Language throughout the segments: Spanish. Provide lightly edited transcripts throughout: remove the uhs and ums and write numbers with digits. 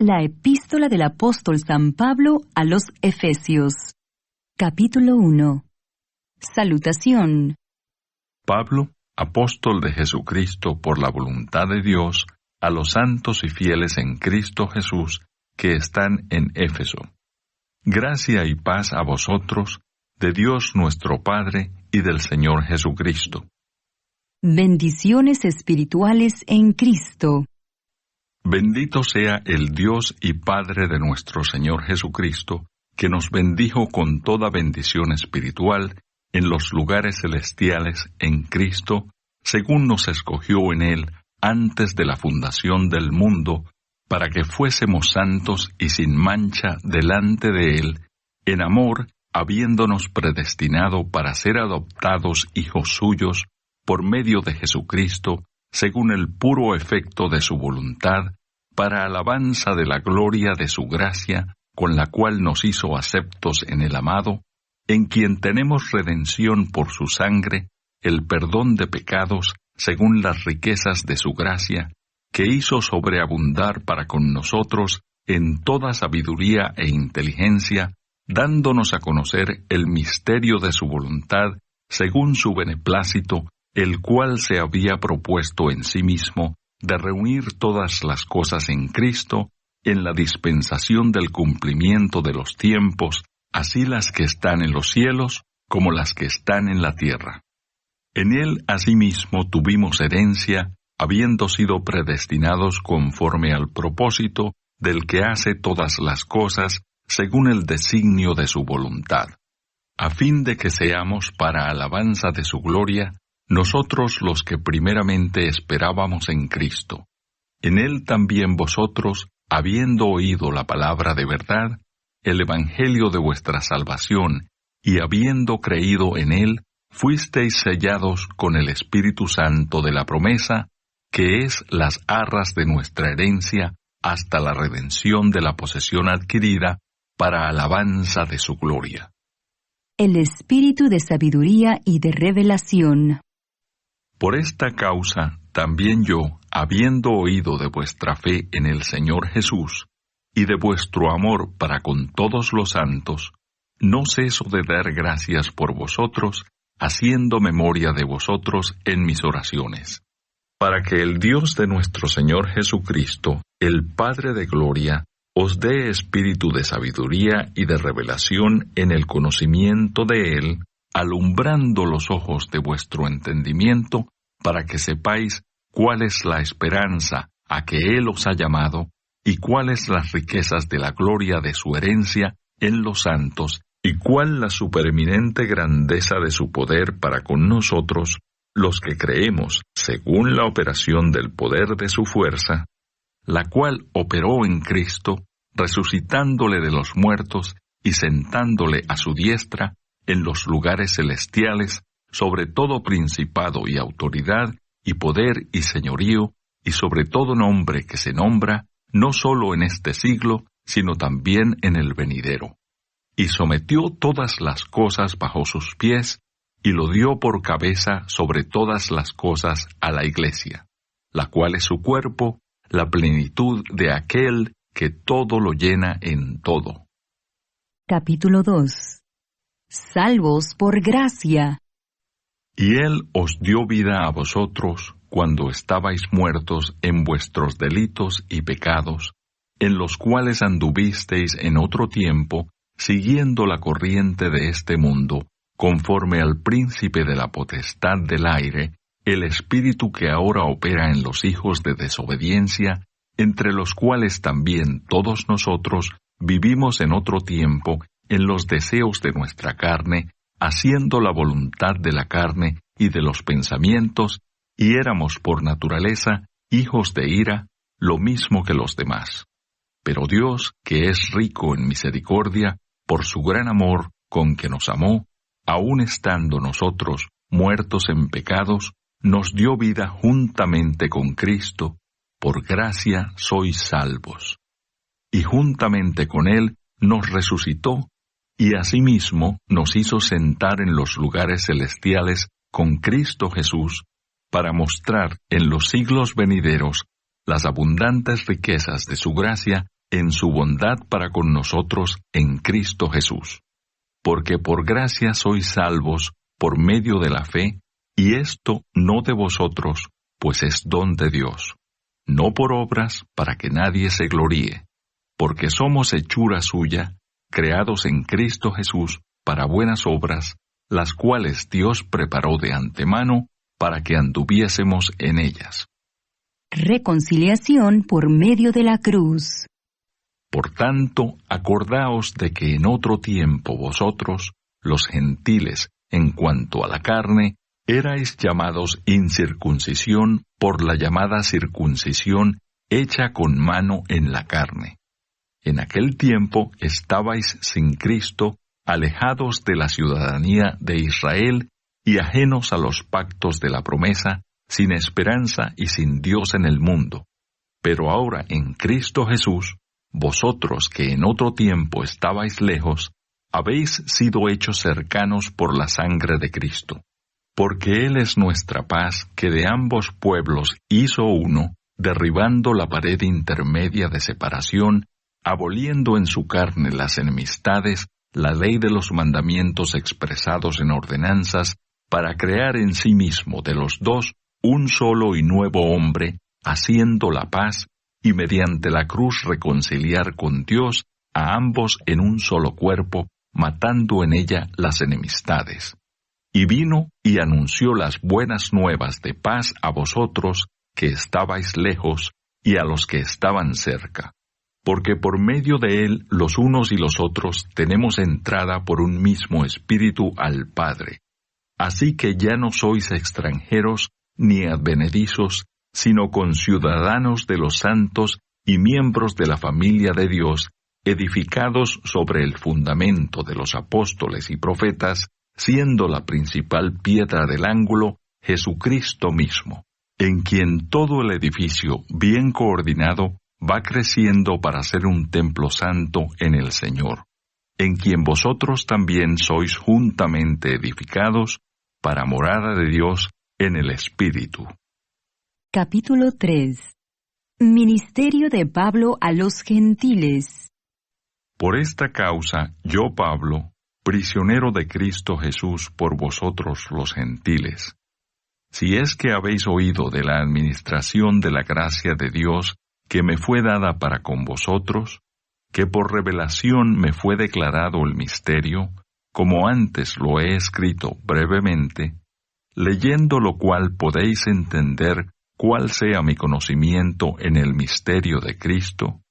La epístola del apóstol San Pablo a los Efesios. Capítulo 1. Salutación. Pablo, apóstol de Jesucristo por la voluntad de Dios, a los santos y fieles en Cristo Jesús que están en Éfeso. Gracia y paz a vosotros, de Dios nuestro Padre y del Señor Jesucristo. Bendiciones espirituales en Cristo. Bendito sea el Dios y Padre de nuestro Señor Jesucristo, que nos bendijo con toda bendición espiritual en los lugares celestiales en Cristo, según nos escogió en Él antes de la fundación del mundo, para que fuésemos santos y sin mancha delante de Él, en amor, habiéndonos predestinado para ser adoptados hijos suyos por medio de Jesucristo, según el puro efecto de su voluntad, para alabanza de la gloria de su gracia, con la cual nos hizo aceptos en el amado, en quien tenemos redención por su sangre, el perdón de pecados, según las riquezas de su gracia, que hizo sobreabundar para con nosotros en toda sabiduría e inteligencia, dándonos a conocer el misterio de su voluntad, según su beneplácito, el cual se había propuesto en sí mismo de reunir todas las cosas en Cristo, en la dispensación del cumplimiento de los tiempos, así las que están en los cielos como las que están en la tierra. En Él asimismo tuvimos herencia, habiendo sido predestinados conforme al propósito del que hace todas las cosas según el designio de su voluntad, a fin de que seamos para alabanza de su gloria, nosotros los que primeramente esperábamos en Cristo. En Él también vosotros, habiendo oído la palabra de verdad, el evangelio de vuestra salvación, y habiendo creído en Él, fuisteis sellados con el Espíritu Santo de la promesa, que es las arras de nuestra herencia, hasta la redención de la posesión adquirida, para alabanza de su gloria. El espíritu de sabiduría y de revelación. Por esta causa, también yo, habiendo oído de vuestra fe en el Señor Jesús, y de vuestro amor para con todos los santos, no ceso de dar gracias por vosotros, haciendo memoria de vosotros en mis oraciones, para que el Dios de nuestro Señor Jesucristo, el Padre de gloria, os dé espíritu de sabiduría y de revelación en el conocimiento de Él, alumbrando los ojos de vuestro entendimiento, para que sepáis cuál es la esperanza a que Él os ha llamado, y cuáles las riquezas de la gloria de su herencia en los santos, y cuál la supereminente grandeza de su poder para con nosotros, los que creemos, según la operación del poder de su fuerza, la cual operó en Cristo, resucitándole de los muertos y sentándole a su diestra en los lugares celestiales, sobre todo principado y autoridad, y poder y señorío, y sobre todo nombre que se nombra, no solo en este siglo, sino también en el venidero. Y sometió todas las cosas bajo sus pies, y lo dio por cabeza sobre todas las cosas a la Iglesia, la cual es su cuerpo, la plenitud de aquel que todo lo llena en todo. Capítulo 2. Salvos por gracia. Y Él os dio vida a vosotros cuando estabais muertos en vuestros delitos y pecados, en los cuales anduvisteis en otro tiempo, siguiendo la corriente de este mundo, conforme al príncipe de la potestad del aire, el espíritu que ahora opera en los hijos de desobediencia, entre los cuales también todos nosotros vivimos en otro tiempo en los deseos de nuestra carne, haciendo la voluntad de la carne y de los pensamientos, y éramos por naturaleza hijos de ira, lo mismo que los demás. Pero Dios, que es rico en misericordia, por su gran amor con que nos amó, aun estando nosotros muertos en pecados, nos dio vida juntamente con Cristo, por gracia sois salvos. Y juntamente con Él nos resucitó, y asimismo nos hizo sentar en los lugares celestiales con Cristo Jesús, para mostrar en los siglos venideros las abundantes riquezas de su gracia en su bondad para con nosotros en Cristo Jesús. Porque por gracia sois salvos por medio de la fe, y esto no de vosotros, pues es don de Dios, no por obras para que nadie se gloríe, porque somos hechura suya, creados en Cristo Jesús para buenas obras, las cuales Dios preparó de antemano para que anduviésemos en ellas. Reconciliación por medio de la cruz. Por tanto, acordaos de que en otro tiempo vosotros, los gentiles, en cuanto a la carne, erais llamados incircuncisión por la llamada circuncisión hecha con mano en la carne. En aquel tiempo estabais sin Cristo, alejados de la ciudadanía de Israel y ajenos a los pactos de la promesa, sin esperanza y sin Dios en el mundo. Pero ahora en Cristo Jesús, vosotros que en otro tiempo estabais lejos, habéis sido hechos cercanos por la sangre de Cristo. Porque Él es nuestra paz, que de ambos pueblos hizo uno, derribando la pared intermedia de separación, aboliendo en su carne las enemistades, la ley de los mandamientos expresados en ordenanzas, para crear en sí mismo de los dos un solo y nuevo hombre, haciendo la paz, y mediante la cruz reconciliar con Dios a ambos en un solo cuerpo, matando en ella las enemistades. Y vino y anunció las buenas nuevas de paz a vosotros que estabais lejos y a los que estaban cerca. Porque por medio de él los unos y los otros tenemos entrada por un mismo espíritu al Padre. Así que ya no sois extranjeros ni advenedizos, sino conciudadanos de los santos y miembros de la familia de Dios, edificados sobre el fundamento de los apóstoles y profetas, siendo la principal piedra del ángulo Jesucristo mismo, en quien todo el edificio, bien coordinado, va creciendo para ser un templo santo en el Señor, en quien vosotros también sois juntamente edificados para morada de Dios en el Espíritu. Capítulo 3. Ministerio de Pablo a los gentiles. Por esta causa, yo, Pablo, prisionero de Cristo Jesús por vosotros los gentiles, si es que habéis oído de la administración de la gracia de Dios que me fue dada para con vosotros, que por revelación me fue declarado el misterio, como antes lo he escrito brevemente, leyendo lo cual podéis entender cuál sea mi conocimiento en el misterio de Cristo,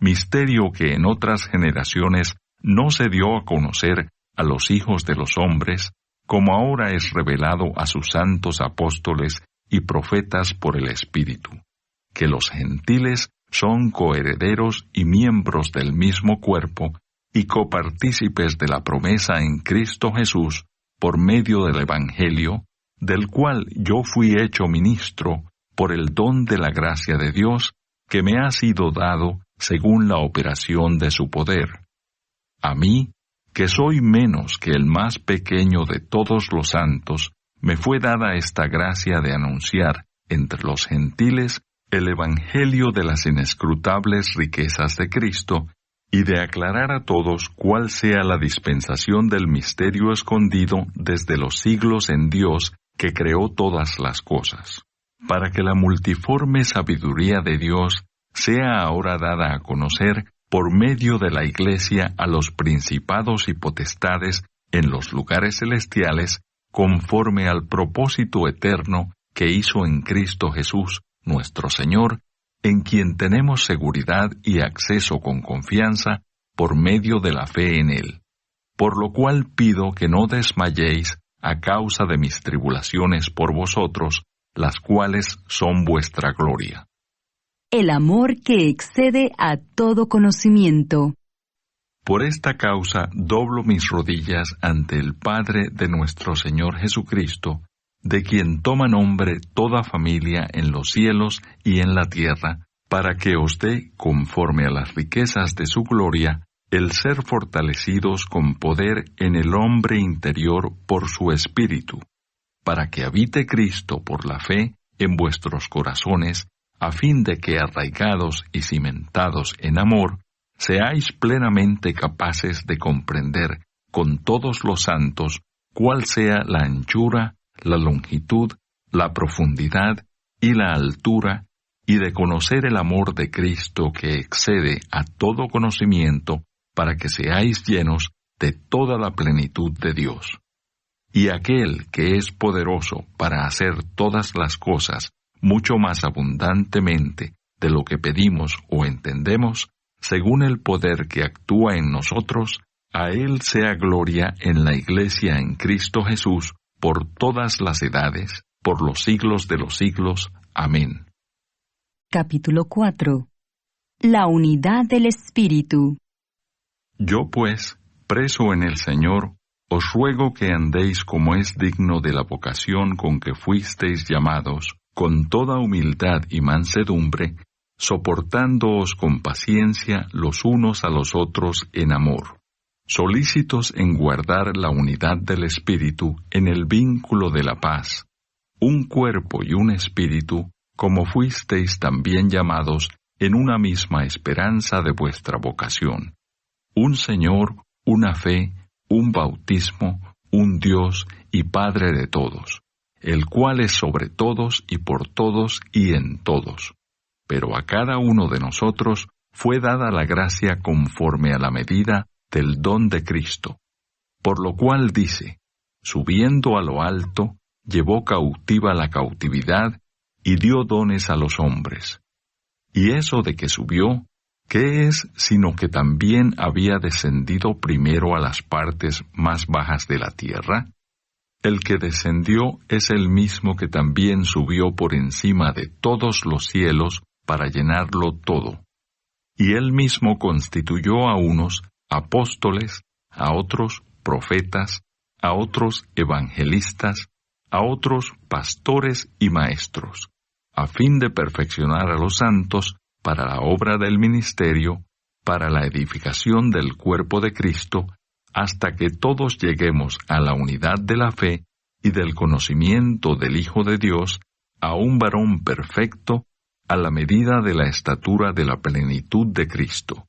misterio que en otras generaciones no se dio a conocer a los hijos de los hombres, como ahora es revelado a sus santos apóstoles y profetas por el Espíritu, que los gentiles son coherederos y miembros del mismo cuerpo y copartícipes de la promesa en Cristo Jesús por medio del Evangelio, del cual yo fui hecho ministro por el don de la gracia de Dios que me ha sido dado según la operación de su poder. A mí, que soy menos que el más pequeño de todos los santos, me fue dada esta gracia de anunciar entre los gentiles el Evangelio de las inescrutables riquezas de Cristo y de aclarar a todos cuál sea la dispensación del misterio escondido desde los siglos en Dios que creó todas las cosas, para que la multiforme sabiduría de Dios sea ahora dada a conocer por medio de la Iglesia a los principados y potestades en los lugares celestiales, conforme al propósito eterno que hizo en Cristo Jesús, nuestro Señor, en quien tenemos seguridad y acceso con confianza por medio de la fe en Él. Por lo cual pido que no desmayéis a causa de mis tribulaciones por vosotros, las cuales son vuestra gloria. El amor que excede a todo conocimiento. Por esta causa doblo mis rodillas ante el Padre de nuestro Señor Jesucristo, de quien toma nombre toda familia en los cielos y en la tierra, para que os dé, conforme a las riquezas de su gloria, el ser fortalecidos con poder en el hombre interior por su Espíritu, para que habite Cristo por la fe en vuestros corazones, a fin de que arraigados y cimentados en amor, seáis plenamente capaces de comprender con todos los santos cuál sea la anchura, la longitud, la profundidad y la altura, y de conocer el amor de Cristo que excede a todo conocimiento, para que seáis llenos de toda la plenitud de Dios. Y aquel que es poderoso para hacer todas las cosas mucho más abundantemente de lo que pedimos o entendemos, según el poder que actúa en nosotros, a Él sea gloria en la Iglesia en Cristo Jesús, por todas las edades, por los siglos de los siglos. Amén. Capítulo 4. La unidad del Espíritu. Yo pues, preso en el Señor, os ruego que andéis como es digno de la vocación con que fuisteis llamados, con toda humildad y mansedumbre, soportándoos con paciencia los unos a los otros en amor, solícitos en guardar la unidad del Espíritu en el vínculo de la paz, un cuerpo y un espíritu, como fuisteis también llamados en una misma esperanza de vuestra vocación, un Señor, una fe, un bautismo, un Dios y Padre de todos, el cual es sobre todos y por todos y en todos. Pero a cada uno de nosotros fue dada la gracia conforme a la medida del don de Cristo. Por lo cual dice, subiendo a lo alto, llevó cautiva la cautividad y dio dones a los hombres. Y eso de que subió, ¿qué es sino que también había descendido primero a las partes más bajas de la tierra? El que descendió es el mismo que también subió por encima de todos los cielos para llenarlo todo. Y él mismo constituyó a unos apóstoles, a otros profetas, a otros evangelistas, a otros pastores y maestros, a fin de perfeccionar a los santos para la obra del ministerio, para la edificación del cuerpo de Cristo, hasta que todos lleguemos a la unidad de la fe y del conocimiento del Hijo de Dios, a un varón perfecto, a la medida de la estatura de la plenitud de Cristo,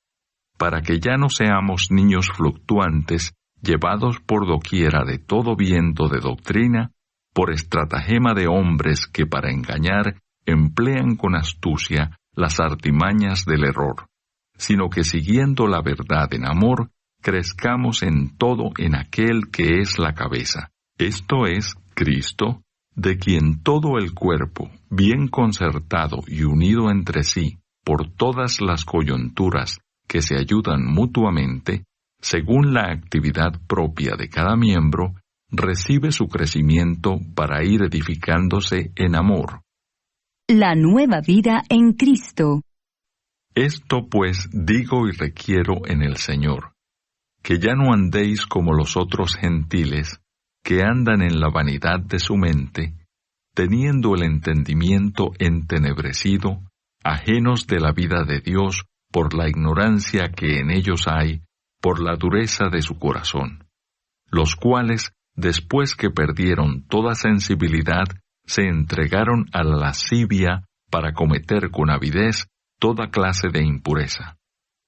para que ya no seamos niños fluctuantes, llevados por doquiera de todo viento de doctrina, por estratagema de hombres que para engañar emplean con astucia las artimañas del error, sino que siguiendo la verdad en amor, crezcamos en todo en aquel que es la cabeza, esto es, Cristo, de quien todo el cuerpo, bien concertado y unido entre sí, por todas las coyunturas que se ayudan mutuamente, según la actividad propia de cada miembro, recibe su crecimiento para ir edificándose en amor. La nueva vida en Cristo. Esto pues digo y requiero en el Señor, que ya no andéis como los otros gentiles, que andan en la vanidad de su mente, teniendo el entendimiento entenebrecido, ajenos de la vida de Dios por la ignorancia que en ellos hay, por la dureza de su corazón, los cuales, después que perdieron toda sensibilidad, se entregaron a la lascivia para cometer con avidez toda clase de impureza.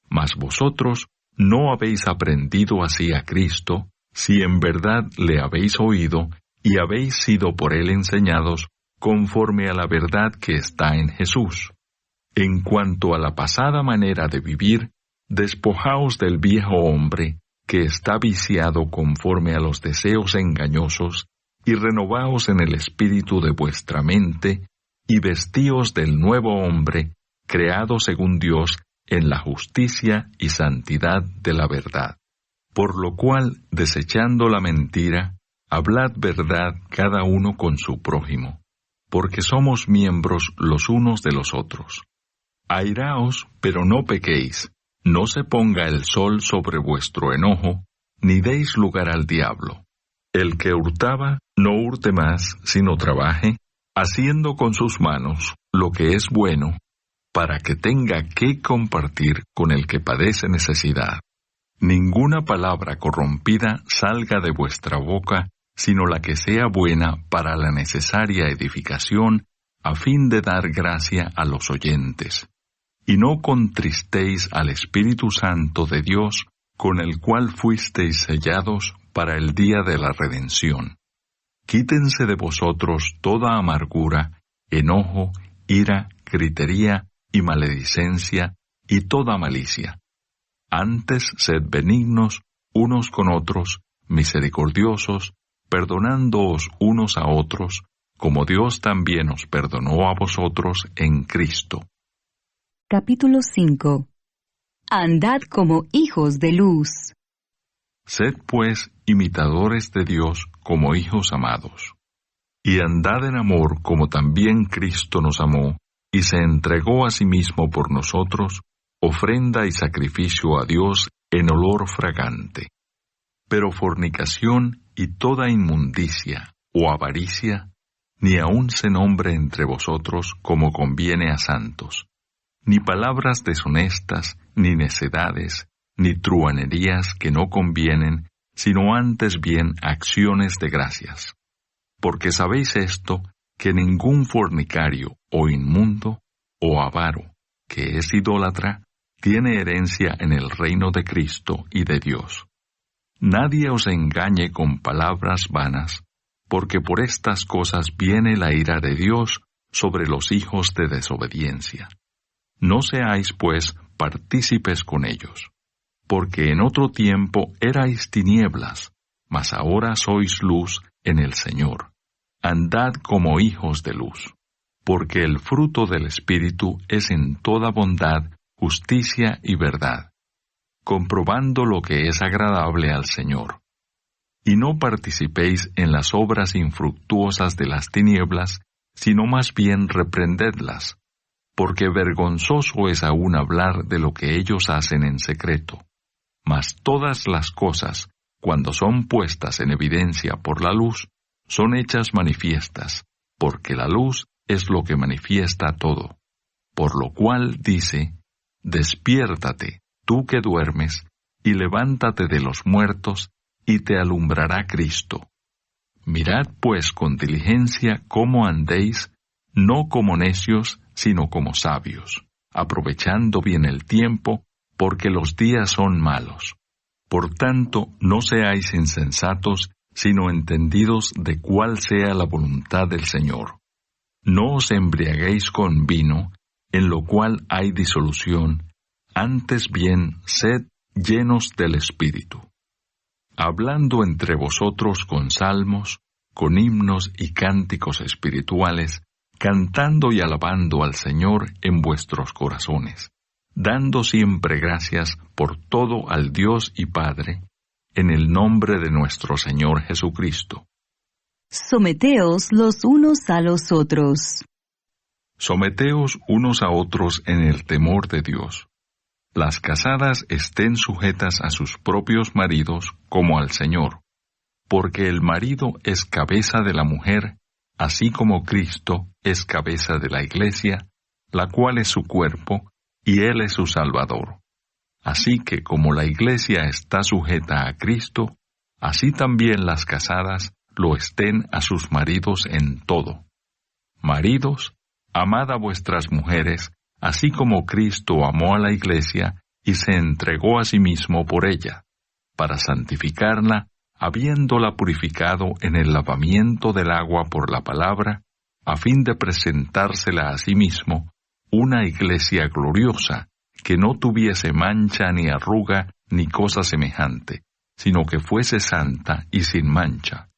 Mas vosotros no habéis aprendido así a Cristo, si en verdad le habéis oído y habéis sido por él enseñados conforme a la verdad que está en Jesús. En cuanto a la pasada manera de vivir, despojaos del viejo hombre, que está viciado conforme a los deseos engañosos, y renovaos en el espíritu de vuestra mente, y vestíos del nuevo hombre, creado según Dios, en la justicia y santidad de la verdad. Por lo cual, desechando la mentira, hablad verdad cada uno con su prójimo, porque somos miembros los unos de los otros. Airaos, pero no pequéis, no se ponga el sol sobre vuestro enojo, ni deis lugar al diablo. El que hurtaba, no hurte más, sino trabaje, haciendo con sus manos lo que es bueno, para que tenga que compartir con el que padece necesidad. Ninguna palabra corrompida salga de vuestra boca, sino la que sea buena para la necesaria edificación, a fin de dar gracia a los oyentes. y no contristéis al Espíritu Santo de Dios, con el cual fuisteis sellados para el día de la redención. Quítense de vosotros toda amargura, enojo, ira, gritería y maledicencia, y toda malicia. Antes sed benignos unos con otros, misericordiosos, perdonándoos unos a otros, como Dios también os perdonó a vosotros en Cristo. Capítulo 5. Andad como hijos de luz. Sed pues imitadores de Dios como hijos amados. Y andad en amor como también Cristo nos amó, y se entregó a sí mismo por nosotros, ofrenda y sacrificio a Dios en olor fragante. Pero fornicación y toda inmundicia o avaricia, ni aun se nombre entre vosotros como conviene a santos, ni palabras deshonestas, ni necedades, ni truhanerías que no convienen, sino antes bien acciones de gracias. Porque sabéis esto, que ningún fornicario, o inmundo, o avaro, que es idólatra, tiene herencia en el reino de Cristo y de Dios. Nadie os engañe con palabras vanas, porque por estas cosas viene la ira de Dios sobre los hijos de desobediencia. No seáis, pues, partícipes con ellos, porque en otro tiempo erais tinieblas, mas ahora sois luz en el Señor. Andad como hijos de luz, porque el fruto del Espíritu es en toda bondad, justicia y verdad, comprobando lo que es agradable al Señor. Y no participéis en las obras infructuosas de las tinieblas, sino más bien reprendedlas, porque vergonzoso es aún hablar de lo que ellos hacen en secreto. Mas todas las cosas, cuando son puestas en evidencia por la luz, son hechas manifiestas, porque la luz es lo que manifiesta todo. Por lo cual dice, despiértate, tú que duermes, y levántate de los muertos, y te alumbrará Cristo. Mirad pues con diligencia cómo andéis, no como necios, sino como sabios, aprovechando bien el tiempo, porque los días son malos. Por tanto, no seáis insensatos, sino entendidos de cuál sea la voluntad del Señor. No os embriaguéis con vino, en lo cual hay disolución, antes bien sed llenos del Espíritu, hablando entre vosotros con salmos, con himnos y cánticos espirituales, cantando y alabando al Señor en vuestros corazones, dando siempre gracias por todo al Dios y Padre, en el nombre de nuestro Señor Jesucristo. Someteos los unos a los otros. Someteos unos a otros en el temor de Dios. Las casadas estén sujetas a sus propios maridos como al Señor, porque el marido es cabeza de la mujer, así como Cristo es cabeza de la Iglesia, la cual es su cuerpo, y Él es su Salvador. Así que como la Iglesia está sujeta a Cristo, así también las casadas lo estén a sus maridos en todo. Maridos, amad a vuestras mujeres, así como Cristo amó a la Iglesia y se entregó a sí mismo por ella, para santificarla, habiéndola purificado en el lavamiento del agua por la palabra, a fin de presentársela a sí mismo, una Iglesia gloriosa, que no tuviese mancha ni arruga ni cosa semejante, sino que fuese santa y sin mancha.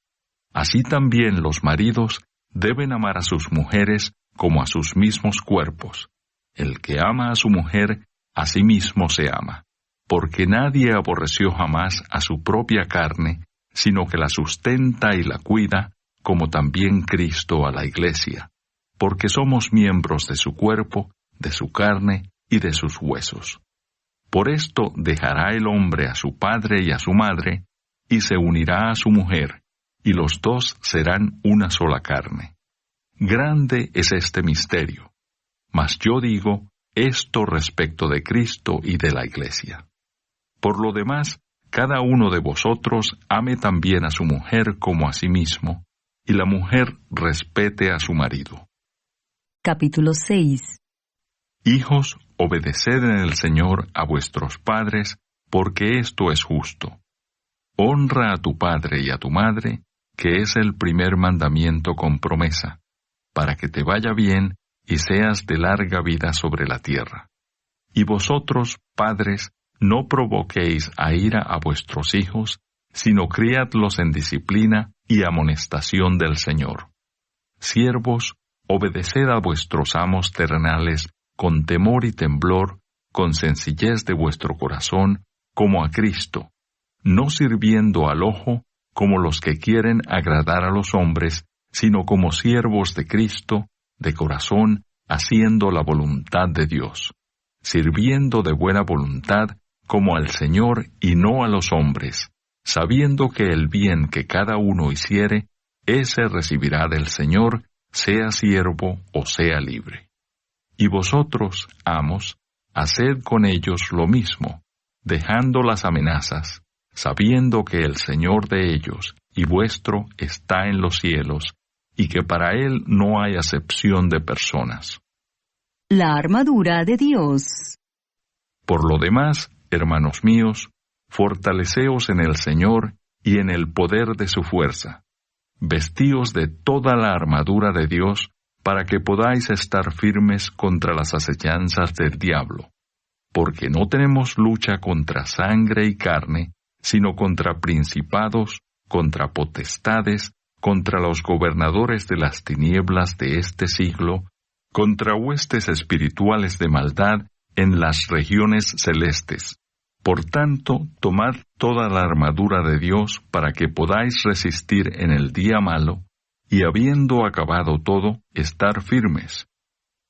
Así también los maridos deben amar a sus mujeres como a sus mismos cuerpos. El que ama a su mujer, a sí mismo se ama, porque nadie aborreció jamás a su propia carne, sino que la sustenta y la cuida, como también Cristo a la Iglesia, porque somos miembros de su cuerpo, de su carne y de sus huesos. Por esto dejará el hombre a su padre y a su madre, y se unirá a su mujer, y los dos serán una sola carne. Grande es este misterio, mas yo digo esto respecto de Cristo y de la Iglesia. Por lo demás, cada uno de vosotros ame también a su mujer como a sí mismo, y la mujer respete a su marido. Capítulo 6. Hijos, obedeced en el Señor a vuestros padres, porque esto es justo. Honra a tu padre y a tu madre, que es el primer mandamiento con promesa, para que te vaya bien y seas de larga vida sobre la tierra. Y vosotros, padres, no provoquéis a ira a vuestros hijos, sino criadlos en disciplina y amonestación del Señor. Siervos, obedeced a vuestros amos terrenales con temor y temblor, con sencillez de vuestro corazón, como a Cristo, no sirviendo al ojo como los que quieren agradar a los hombres, sino como siervos de Cristo, de corazón, haciendo la voluntad de Dios, sirviendo de buena voluntad como al Señor y no a los hombres, sabiendo que el bien que cada uno hiciere, ese recibirá del Señor, sea siervo o sea libre. Y vosotros, amos, haced con ellos lo mismo, dejando las amenazas, sabiendo que el Señor de ellos y vuestro está en los cielos, y que para Él no hay acepción de personas. La armadura de Dios. Por lo demás, hermanos míos, fortaleceos en el Señor y en el poder de su fuerza. Vestíos de toda la armadura de Dios, para que podáis estar firmes contra las acechanzas del diablo. Porque no tenemos lucha contra sangre y carne, sino contra principados, contra potestades, contra los gobernadores de las tinieblas de este siglo, contra huestes espirituales de maldad en las regiones celestes. Por tanto, tomad toda la armadura de Dios para que podáis resistir en el día malo, y habiendo acabado todo, estar firmes.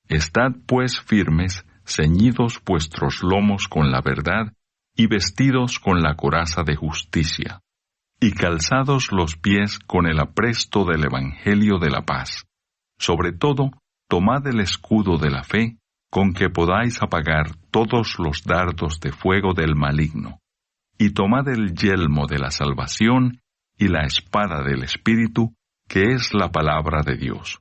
Estad pues firmes, ceñidos vuestros lomos con la verdad, y vestidos con la coraza de justicia, y calzados los pies con el apresto del Evangelio de la paz. Sobre todo, tomad el escudo de la fe, con que podáis apagar todos los dardos de fuego del maligno, y tomad el yelmo de la salvación y la espada del Espíritu, que es la palabra de Dios,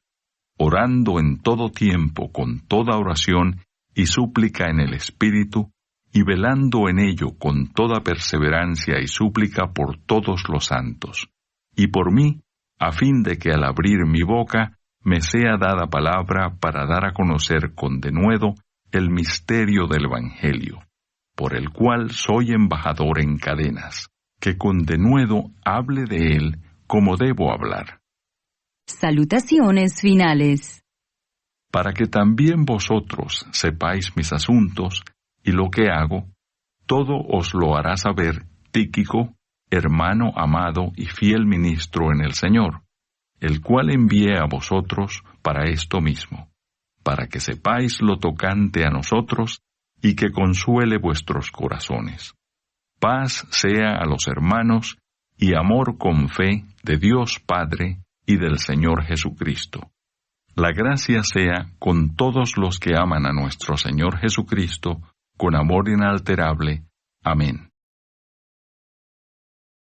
orando en todo tiempo con toda oración y súplica en el Espíritu, y velando en ello con toda perseverancia y súplica por todos los santos, y por mí, a fin de que al abrir mi boca me sea dada palabra para dar a conocer con denuedo el misterio del Evangelio, por el cual soy embajador en cadenas, que con denuedo hable de él como debo hablar. Salutaciones finales. Para que también vosotros sepáis mis asuntos y lo que hago, todo os lo hará saber Tíquico, hermano amado y fiel ministro en el Señor, el cual envié a vosotros para esto mismo, para que sepáis lo tocante a nosotros y que consuele vuestros corazones. Paz sea a los hermanos y amor con fe de Dios Padre y del Señor Jesucristo. La gracia sea con todos los que aman a nuestro Señor Jesucristo, con amor inalterable. Amén.